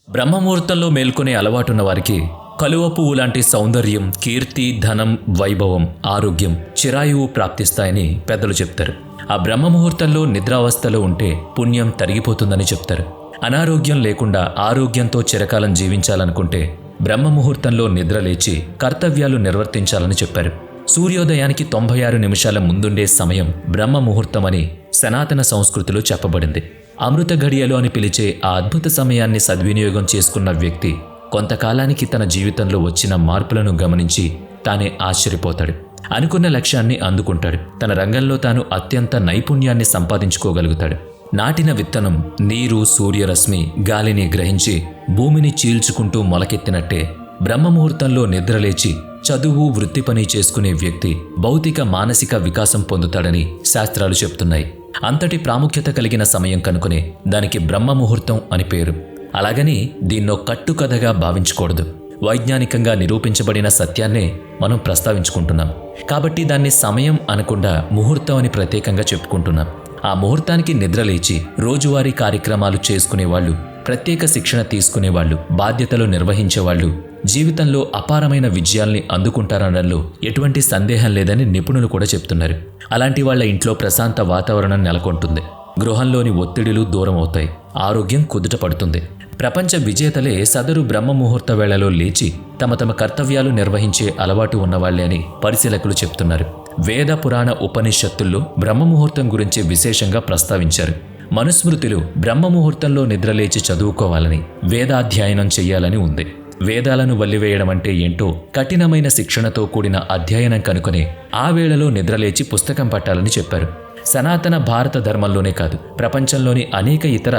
బ్రహ్మముహూర్తంలో మేల్కొనే అలవాటున్న వారికి కలువ పువ్వు లాంటి సౌందర్యం, కీర్తి, ధనం, వైభవం, ఆరోగ్యం, చిరాయువు ప్రాప్తిస్తాయని పెద్దలు చెప్తారు. ఆ బ్రహ్మముహూర్తంలో నిద్రావస్థలో ఉంటే పుణ్యం తరిగిపోతుందని చెప్తారు. అనారోగ్యం లేకుండా ఆరోగ్యంతో చిరకాలం జీవించాలనుకుంటే బ్రహ్మముహూర్తంలో నిద్రలేచి కర్తవ్యాలు నిర్వర్తించాలని చెప్పారు. సూర్యోదయానికి 96 నిమిషాల ముందుండే సమయం బ్రహ్మముహూర్తమని సనాతన సంస్కృతిలో చెప్పబడింది. అమృత ఘడియలు అని పిలిచే ఆ అద్భుత సమయాన్ని సద్వినియోగం చేసుకున్న వ్యక్తి కొంతకాలానికి తన జీవితంలో వచ్చిన మార్పులను గమనించి తానే ఆశ్చర్యపోతాడు. అనుకున్న లక్ష్యాన్ని అందుకుంటాడు. తన రంగంలో తాను అత్యంత నైపుణ్యాన్ని సంపాదించుకోగలుగుతాడు. నాటిన విత్తనం నీరు, సూర్యరశ్మి, గాలిని గ్రహించి భూమిని చీల్చుకుంటూ మొలకెత్తినట్టే బ్రహ్మముహూర్తంలో నిద్రలేచి చదువు, వృత్తి పని చేసుకునే వ్యక్తి భౌతిక, మానసిక వికాసం పొందుతాడని శాస్త్రాలు చెప్తున్నాయి. అంతటి ప్రాముఖ్యత కలిగిన సమయం కనుకునే దానికి బ్రహ్మముహూర్తం అని పేరు. అలాగని దీన్నో కట్టుకథగా భావించకూడదు. వైజ్ఞానికంగా నిరూపించబడిన సత్యాన్నే మనం ప్రస్తావించుకుంటున్నాం. కాబట్టి దాన్ని సమయం అనకుండా ముహూర్తం అని ప్రత్యేకంగా చెప్పుకుంటున్నాం. ఆ ముహూర్తానికి నిద్రలేచి రోజువారీ కార్యక్రమాలు చేసుకునేవాళ్ళు, ప్రత్యేక శిక్షణ తీసుకునేవాళ్ళు, బాధ్యతలు నిర్వహించేవాళ్ళు జీవితంలో అపారమైన విజయాల్ని అందుకుంటారనడంలో ఎటువంటి సందేహం లేదని నిపుణులు కూడా చెప్తున్నారు. అలాంటి వాళ్ళ ఇంట్లో ప్రశాంత వాతావరణం నెలకొంటుంది. గృహంలోని ఒత్తిడులు దూరం అవుతాయి. ఆరోగ్యం కుదుట పడుతుంది. ప్రపంచ విజేతలే సదరు బ్రహ్మముహూర్త వేళలో లేచి తమ తమ కర్తవ్యాలు నిర్వహించే అలవాటు ఉన్నవాళ్లే అని పరిశీలకులు చెప్తున్నారు. వేద, పురాణ, ఉపనిషత్తుల్లో బ్రహ్మముహూర్తం గురించి విశేషంగా ప్రస్తావించారు. మనుస్మృతిలో బ్రహ్మముహూర్తంలో నిద్రలేచి చదువుకోవాలని, వేదాధ్యయనం చెయ్యాలని ఉంది. వేదాలను వల్లివేయడం అంటే ఏంటో కఠినమైన శిక్షణతో కూడిన అధ్యయనం కనుకొని ఆ వేళలో నిద్రలేచి పుస్తకం పట్టాలని చెప్పారు. సనాతన భారత ధర్మంలోనే కాదు, ప్రపంచంలోని అనేక ఇతర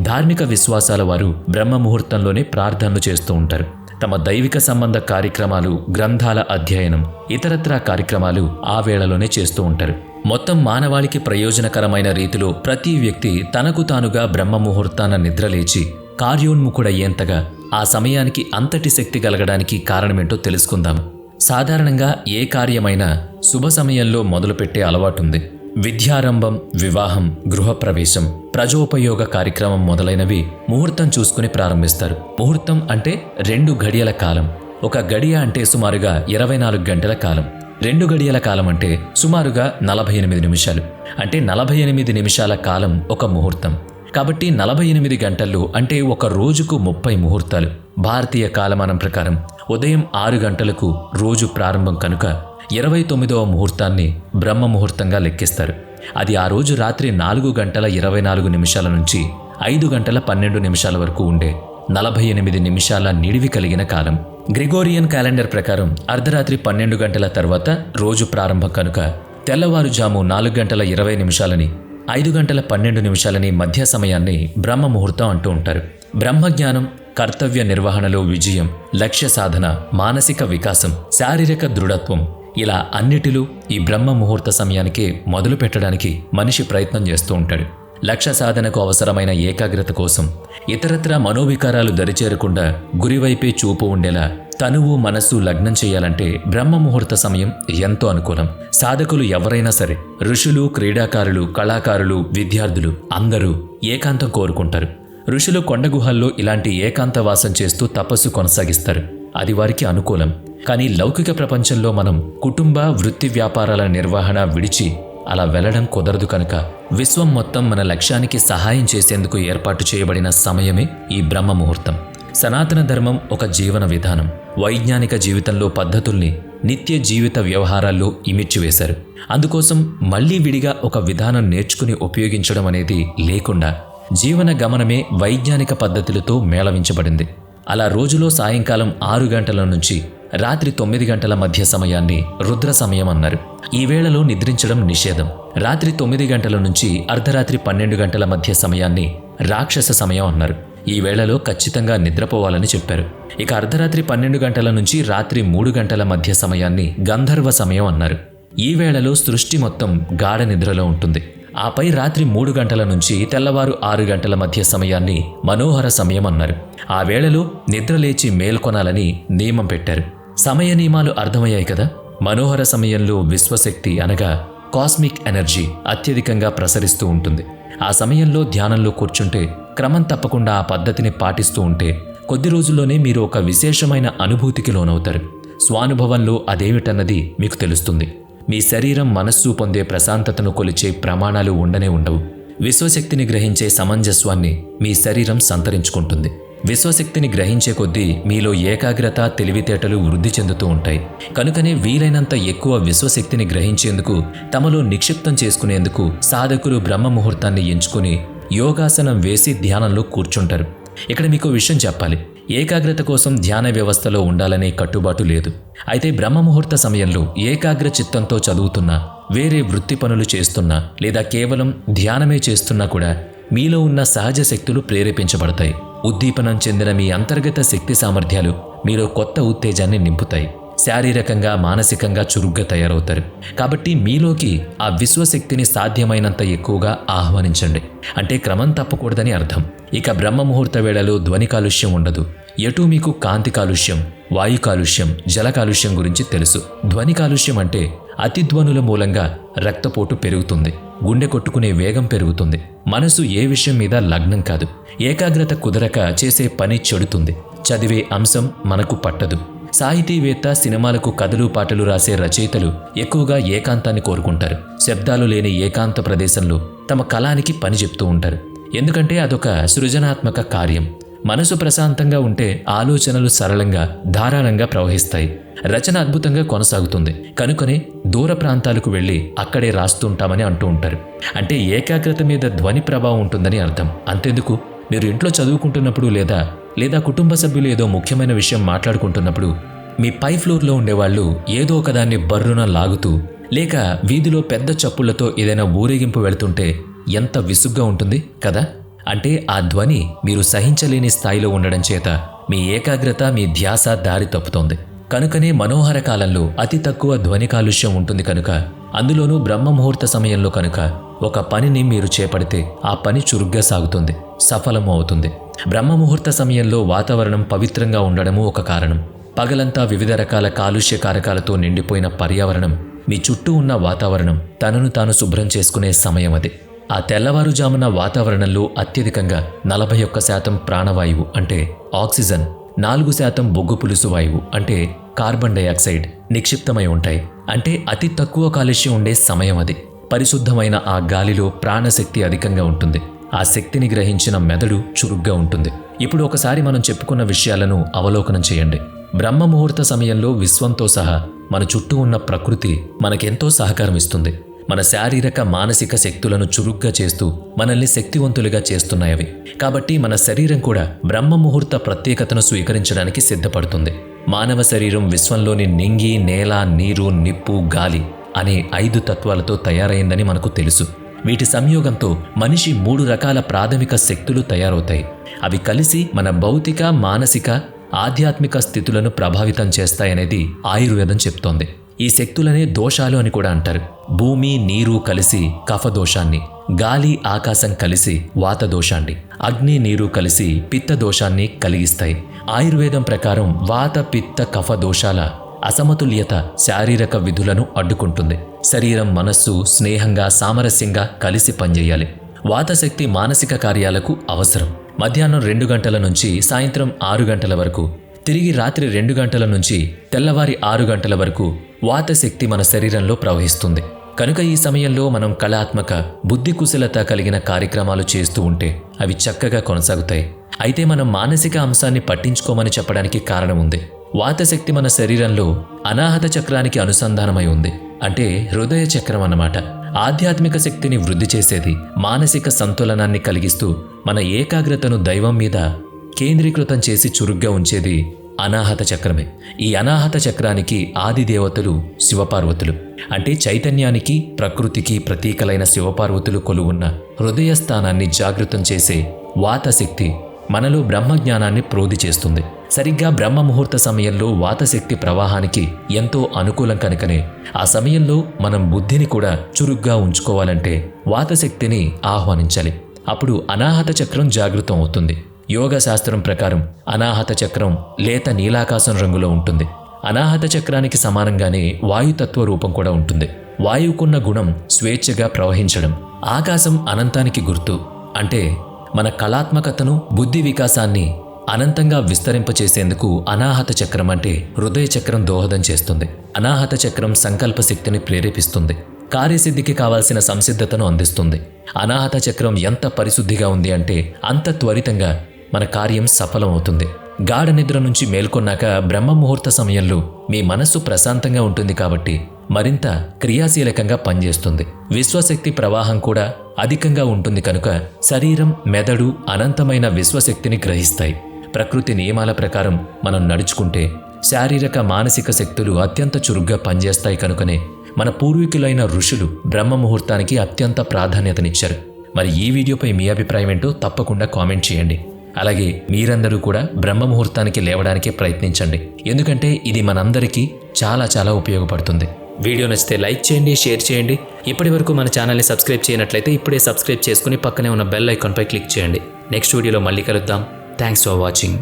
ధార్మిక విశ్వాసాల వారు బ్రహ్మముహూర్తంలోనే ప్రార్థనలు చేస్తూ ఉంటారు. తమ దైవిక సంబంధ కార్యక్రమాలు, గ్రంథాల అధ్యయనం, ఇతరత్రా కార్యక్రమాలు ఆ వేళలోనే చేస్తూ ఉంటారు. మొత్తం మానవాళికి ప్రయోజనకరమైన రీతిలో ప్రతి వ్యక్తి తనకు తానుగా బ్రహ్మముహూర్తాన నిద్రలేచి కార్యోన్ముఖుడయ్యేంతగా ఆ సమయానికి అంతటి శక్తి కలగడానికి కారణమేంటో తెలుసుకుందాం. సాధారణంగా ఏ కార్యమైనా శుభ సమయంలో మొదలుపెట్టే అలవాటుంది. విద్యారంభం, వివాహం, గృహప్రవేశం, ప్రజోపయోగ కార్యక్రమం మొదలైనవి ముహూర్తం చూసుకుని ప్రారంభిస్తారు. ముహూర్తం అంటే 2 గడియల కాలం. ఒక గడియ అంటే సుమారుగా 24 గంటల కాలం. 2 గడియల కాలం అంటే సుమారుగా 48 నిమిషాలు. అంటే 48 నిమిషాల కాలం ఒక ముహూర్తం. కాబట్టి 48 గంటలు అంటే ఒక రోజుకు 30 ముహూర్తాలు. భారతీయ కాలమానం ప్రకారం ఉదయం 6 గంటలకు రోజు ప్రారంభం కనుక 29వ ముహూర్తాన్ని బ్రహ్మముహూర్తంగా లెక్కిస్తారు. అది ఆ రోజు రాత్రి 4 గంటల 24 నిమిషాల నుంచి 5 గంటల 12 నిమిషాల వరకు ఉండే 48 నిమిషాల నిడివి కలిగిన కాలం. గ్రిగోరియన్ క్యాలెండర్ ప్రకారం అర్ధరాత్రి 12 గంటల తర్వాత రోజు ప్రారంభం కనుక తెల్లవారుజాము 4 గంటల 20 నిమిషాలని 5 గంటల 12 నిమిషాలని మధ్య సమయాన్ని బ్రహ్మముహూర్తం అంటూ ఉంటారు. బ్రహ్మజ్ఞానం, కర్తవ్య నిర్వహణలో విజయం, లక్ష్య సాధన, మానసిక వికాసం, శారీరక దృఢత్వం ఇలా అన్నిటిలో ఈ బ్రహ్మ ముహూర్త సమయానికే మొదలు పెట్టడానికి మనిషి ప్రయత్నం చేస్తూ ఉంటాడు. లక్ష్య సాధనకు అవసరమైన ఏకాగ్రత కోసం ఇతరత్రా మనోవికారాలు దరిచేరకుండా గురివైపే చూపు ఉండేలా తనువు, మనస్సు లగ్నం చేయాలంటే బ్రహ్మ ముహూర్త సమయం ఎంతో అనుకూలం. సాధకులు ఎవరైనా సరే, ఋషులు, క్రీడాకారులు, కళాకారులు, విద్యార్థులు అందరూ ఏకాంతం కోరుకుంటారు. ఋషులు కొండగుహల్లో ఇలాంటి ఏకాంతవాసం చేస్తూ తపస్సు కొనసాగిస్తారు. అది వారికి అనుకూలం. కానీ లౌకిక ప్రపంచంలో మనం కుటుంబ, వృత్తి, వ్యాపారాల నిర్వహణ విడిచి అలా వెళ్లడం కుదరదు కనుక విశ్వం మొత్తం మన లక్ష్యానికి సహాయం చేసేందుకు ఏర్పాటు చేయబడిన సమయమే ఈ బ్రహ్మ ముహూర్తం. సనాతన ధర్మం ఒక జీవన విధానం. వైజ్ఞానిక జీవితంలో పద్ధతుల్ని నిత్య జీవిత వ్యవహారాల్లో ఇమిడ్చివేశారు. అందుకోసం మళ్లీ విడిగా ఒక విధానం నేర్చుకుని ఉపయోగించడం అనేది లేకుండా జీవన గమనమే వైజ్ఞానిక పద్ధతులతో మేళవించబడింది. అలా రోజులో సాయంకాలం 6 గంటల నుంచి రాత్రి 9 గంటల మధ్య సమయాన్ని రుద్ర సమయం అన్నారు. ఈ వేళలో నిద్రించడం నిషేధం. రాత్రి 9 గంటల నుంచి అర్ధరాత్రి 12 గంటల మధ్య సమయాన్ని రాక్షస సమయం అన్నారు. ఈ వేళలో ఖచ్చితంగా నిద్రపోవాలని చెప్పారు. ఇక అర్ధరాత్రి 12 గంటల నుంచి రాత్రి 3 గంటల మధ్య సమయాన్ని గంధర్వ సమయం అన్నారు. ఈ వేళలో సృష్టి మొత్తం గాఢ నిద్రలో ఉంటుంది. ఆపై రాత్రి 3 గంటల నుంచి తెల్లవారు 6 గంటల మధ్య సమయాన్ని మనోహర సమయం అన్నారు. ఆ వేళలో నిద్రలేచి మేల్కొనాలని నియమం పెట్టారు. సమయ నియమాలు అర్థమయ్యాయి కదా. మనోహర సమయంలో విశ్వశక్తి అనగా కాస్మిక్ ఎనర్జీ అత్యధికంగా ప్రసరిస్తూ ఉంటుంది. ఆ సమయంలో ధ్యానంలో కూర్చుంటే, క్రమం తప్పకుండా ఆ పద్ధతిని పాటిస్తూ ఉంటే కొద్ది రోజుల్లోనే మీరు ఒక విశేషమైన అనుభూతికి లోనవుతారు. స్వానుభవంలో అదేమిటన్నది మీకు తెలుస్తుంది. మీ శరీరం మనస్సు పొందే ప్రశాంతతను కొలిచే ప్రమాణాలు ఉండనే ఉండవు. విశ్వశక్తిని గ్రహించే సమంజస్వాన్ని మీ శరీరం సంతరించుకుంటుంది. విశ్వశక్తిని గ్రహించే కొద్దీ మీలో ఏకాగ్రత, తెలివితేటలు వృద్ధి చెందుతూ ఉంటాయి. కనుకనే వీలైనంత ఎక్కువ విశ్వశక్తిని గ్రహించేందుకు, తమలో నిక్షిప్తం చేసుకునేందుకు సాధకులు బ్రహ్మ ముహూర్తాన్ని ఎంచుకుని యోగాసనం వేసి ధ్యానంలో కూర్చుంటారు. ఇక్కడ మీకు విషయం చెప్పాలి. ఏకాగ్రత కోసం ధ్యాన వ్యవస్థలో ఉండాలనే కట్టుబాటు లేదు. అయితే బ్రహ్మముహూర్త సమయంలో ఏకాగ్ర చిత్తంతో చదువుతున్నా, వేరే వృత్తి పనులు చేస్తున్నా, లేదా కేవలం ధ్యానమే చేస్తున్నా కూడా మీలో ఉన్న సహజ శక్తులు ప్రేరేపించబడతాయి. ఉద్దీపనం చెందిన మీ అంతర్గత శక్తి సామర్థ్యాలు మీలో కొత్త ఉత్తేజాన్ని నింపుతాయి. శారీరకంగా, మానసికంగా చురుగ్గా తయారవుతారు. కాబట్టి మీలోకి ఆ విశ్వశక్తిని సాధ్యమైనంత ఎక్కువగా ఆహ్వానించండి. అంటే క్రమం తప్పకూడదని అర్థం. ఇక బ్రహ్మముహూర్త వేళలో ధ్వని కాలుష్యం ఉండదు. ఎటూ మీకు కాంతి కాలుష్యం, వాయు కాలుష్యం, జల కాలుష్యం గురించి తెలుసు. ధ్వని కాలుష్యం అంటే అతిధ్వనుల మూలంగా రక్తపోటు పెరుగుతుంది, గుండె కొట్టుకునే వేగం పెరుగుతుంది, మనసు ఏ విషయం మీద లగ్నం కాదు, ఏకాగ్రత కుదరక చేసే పని చెడుతుంది, చదివే అంశం మనకు పట్టదు. సాహితీవేత్త, సినిమాలకు కథలు పాటలు రాసే రచయితలు ఎక్కువగా ఏకాంతాన్ని కోరుకుంటారు. శబ్దాలు లేని ఏకాంత ప్రదేశంలో తమ కళానికి పని చెప్తూ ఉంటారు. ఎందుకంటే అదొక సృజనాత్మక కార్యం. మనసు ప్రశాంతంగా ఉంటే ఆలోచనలు సరళంగా, ధారాళంగా ప్రవహిస్తాయి. రచన అద్భుతంగా కొనసాగుతుంది. కనుకనే దూర ప్రాంతాలకు వెళ్ళి అక్కడే రాస్తుంటామని అంటూ ఉంటారు. అంటే ఏకాగ్రత మీద ధ్వని ప్రభావం ఉంటుందని అర్థం. అంతెందుకు, మీరు ఇంట్లో చదువుకుంటున్నప్పుడు లేదా కుటుంబ సభ్యులు ఏదో ముఖ్యమైన విషయం మాట్లాడుకుంటున్నప్పుడు మీ పై ఫ్లోర్లో ఉండేవాళ్ళు ఏదో ఒకదాన్ని బర్రున లాగుతూ, లేక వీధిలో పెద్ద చప్పుళ్లతో ఏదైనా ఊరేగింపు వెళుతుంటే ఎంత విసుగ్గా ఉంటుంది కదా. అంటే ఆ ధ్వని మీరు సహించలేని స్థాయిలో ఉండడం చేత మీ ఏకాగ్రత, మీ ధ్యాస దారి తప్పుతోంది. కనుకనే మనోహర కాలంలో అతి తక్కువ ధ్వని కాలుష్యం ఉంటుంది. కనుక అందులోనూ బ్రహ్మముహూర్త సమయంలో కనుక ఒక పనిని మీరు చేపడితే ఆ పని చురుగ్గా సాగుతుంది, సఫలము అవుతుంది. బ్రహ్మముహూర్త సమయంలో వాతావరణం పవిత్రంగా ఉండడము ఒక కారణం. పగలంతా వివిధ రకాల కాలుష్య కారకాలతో నిండిపోయిన పర్యావరణం, మీ చుట్టూ ఉన్న వాతావరణం తనను తాను శుభ్రం చేసుకునే సమయం అది. ఆ తెల్లవారుజామున వాతావరణంలో అత్యధికంగా 41% ప్రాణవాయువు అంటే ఆక్సిజన్, 4% బొగ్గు పులుసు వాయువు అంటే కార్బన్ డయాక్సైడ్ నిక్షిప్తమై ఉంటాయి. అంటే అతి తక్కువ కాలుష్యం ఉండే సమయం అది. పరిశుద్ధమైన ఆ గాలిలో ప్రాణశక్తి అధికంగా ఉంటుంది. ఆ శక్తిని గ్రహించిన మెదడు చురుగ్గా ఉంటుంది. ఇప్పుడు ఒకసారి మనం చెప్పుకున్న విషయాలను అవలోకనం చేయండి. బ్రహ్మముహూర్త సమయంలో విశ్వంతో సహా మన చుట్టూ ఉన్న ప్రకృతి మనకెంతో సహకారం ఇస్తుంది. మన శారీరక, మానసిక శక్తులను చురుగ్గా చేస్తూ మనల్ని శక్తివంతులుగా చేస్తున్నాయవి. కాబట్టి మన శరీరం కూడా బ్రహ్మముహూర్త ప్రత్యేకతను స్వీకరించడానికి సిద్ధపడుతుంది. మానవ శరీరం విశ్వంలోని నింగి, నేల, నీరు, నిప్పు, గాలి అనే 5 తత్వాలతో తయారైందని మనకు తెలుసు. వీటి సంయోగంతో మనిషి 3 రకాల ప్రాథమిక శక్తులు తయారవుతాయి. అవి కలిసి మన భౌతిక, మానసిక, ఆధ్యాత్మిక స్థితులను ప్రభావితం చేస్తాయనేది ఆయుర్వేదం చెప్తోంది. ఈ శక్తులనే దోషాలు అని కూడా అంటారు. భూమి, నీరు కలిసి కఫ దోషాన్ని, గాలి, ఆకాశం కలిసి వాత దోషాన్ని, అగ్ని, నీరు కలిసి పిత్త దోషాన్ని కలిగిస్తాయి. ఆయుర్వేదం ప్రకారం వాత, పిత్త, కఫ దోషాల అసమతుల్యత శారీరక విధులను అడ్డుకుంటుంది. శరీరం, మనస్సు స్నేహంగా, సామరస్యంగా కలిసి పనిచేయాలి. వాతశక్తి మానసిక కార్యాలకు అవసరం. మధ్యాహ్నం 2 గంటల నుంచి సాయంత్రం 6 గంటల వరకు, తిరిగి రాత్రి 2 గంటల నుంచి తెల్లవారి 6 గంటల వరకు వాతశక్తి మన శరీరంలో ప్రవహిస్తుంది. కనుక ఈ సమయంలో మనం కళాత్మక, బుద్ధి కుశలత కలిగిన కార్యక్రమాలు చేస్తూ ఉంటే అవి చక్కగా కొనసాగుతాయి. అయితే మనం మానసిక అంశాన్ని పట్టించుకోమని చెప్పడానికి కారణం ఉంది. వాతశక్తి మన శరీరంలో అనాహత చక్రానికి అనుసంధానమై ఉంది. అంటే హృదయ చక్రం అన్నమాట. ఆధ్యాత్మిక శక్తిని వృద్ధి చేసేది, మానసిక సంతులనాన్ని కలిగిస్తూ మన ఏకాగ్రతను దైవం మీద కేంద్రీకృతం చేసి చురుగ్గా ఉంచేది అనాహత చక్రమే. ఈ అనాహత చక్రానికి ఆది దేవతలు శివపార్వతులు. అంటే చైతన్యానికి, ప్రకృతికి ప్రతీకలైన శివపార్వతులు కొలువున్న హృదయ స్థానాన్ని జాగృతం చేసే వాతశక్తి మనలో బ్రహ్మజ్ఞానాన్ని ప్రోధి చేస్తుంది. సరిగ్గా బ్రహ్మముహూర్త సమయంలో వాతశక్తి ప్రవాహానికి ఎంతో అనుకూలం. కనుకనే ఆ సమయంలో మనం బుద్ధిని కూడా చురుగ్గా ఉంచుకోవాలంటే వాతశక్తిని ఆహ్వానించాలి. అప్పుడు అనాహత చక్రం జాగృతం అవుతుంది. యోగ శాస్త్రం ప్రకారం అనాహత చక్రం లేత నీలాకాశం రంగులో ఉంటుంది. అనాహత చక్రానికి సమానంగానే వాయుతత్వ రూపం కూడా ఉంటుంది. వాయువుకున్న గుణం స్వేచ్ఛగా ప్రవహించడం. ఆకాశం అనంతానికి గుర్తు. అంటే మన కళాత్మకతను, బుద్ధి వికాసాన్ని అనంతంగా విస్తరింపచేసేందుకు అనాహత చక్రం అంటే హృదయ చక్రం దోహదం చేస్తుంది. అనాహత చక్రం సంకల్ప శక్తిని ప్రేరేపిస్తుంది. కార్యసిద్ధికి కావాల్సిన సంసిద్ధతను అందిస్తుంది. అనాహత చక్రం ఎంత పరిశుద్ధిగా ఉంది అంటే అంత త్వరితంగా మన కార్యం సఫలం అవుతుంది. గాఢ నిద్ర నుంచి మేల్కొన్నాక బ్రహ్మ ముహూర్త సమయంలో మీ మనస్సు ప్రశాంతంగా ఉంటుంది కాబట్టి మరింత క్రియాశీలకంగా పనిచేస్తుంది. విశ్వశక్తి ప్రవాహం కూడా అధికంగా ఉంటుంది కనుక శరీరం, మెదడు అనంతమైన విశ్వశక్తిని గ్రహిస్తాయి. ప్రకృతి నియమాల ప్రకారం మనం నడుచుకుంటే శారీరక, మానసిక శక్తులు అత్యంత చురుగ్గా పనిచేస్తాయి. కనుకనే మన పూర్వీకులైన ఋషులు బ్రహ్మ ముహూర్తానికి అత్యంత ప్రాధాన్యతనిచ్చారు. మరి ఈ వీడియోపై మీ అభిప్రాయం ఏంటో తప్పకుండా కామెంట్ చేయండి. అలాగే మీరందరూ కూడా బ్రహ్మ ముహూర్తానికి లేవడానికి ప్రయత్నించండి. ఎందుకంటే ఇది మనందరికీ చాలా చాలా ఉపయోగపడుతుంది. వీడియో నచ్చితే లైక్ చేయండి, షేర్ చేయండి. ఇప్పటి వరకు మన ఛానల్ని సబ్స్క్రైబ్ చేయనట్లయితే ఇప్పుడే సబ్స్క్రైబ్ చేసుకుని పక్కనే ఉన్న బెల్ ఐకాన్పై క్లిక్ చేయండి. నెక్స్ట్ వీడియోలో మళ్ళీ కలుద్దాం. Thanks for watching.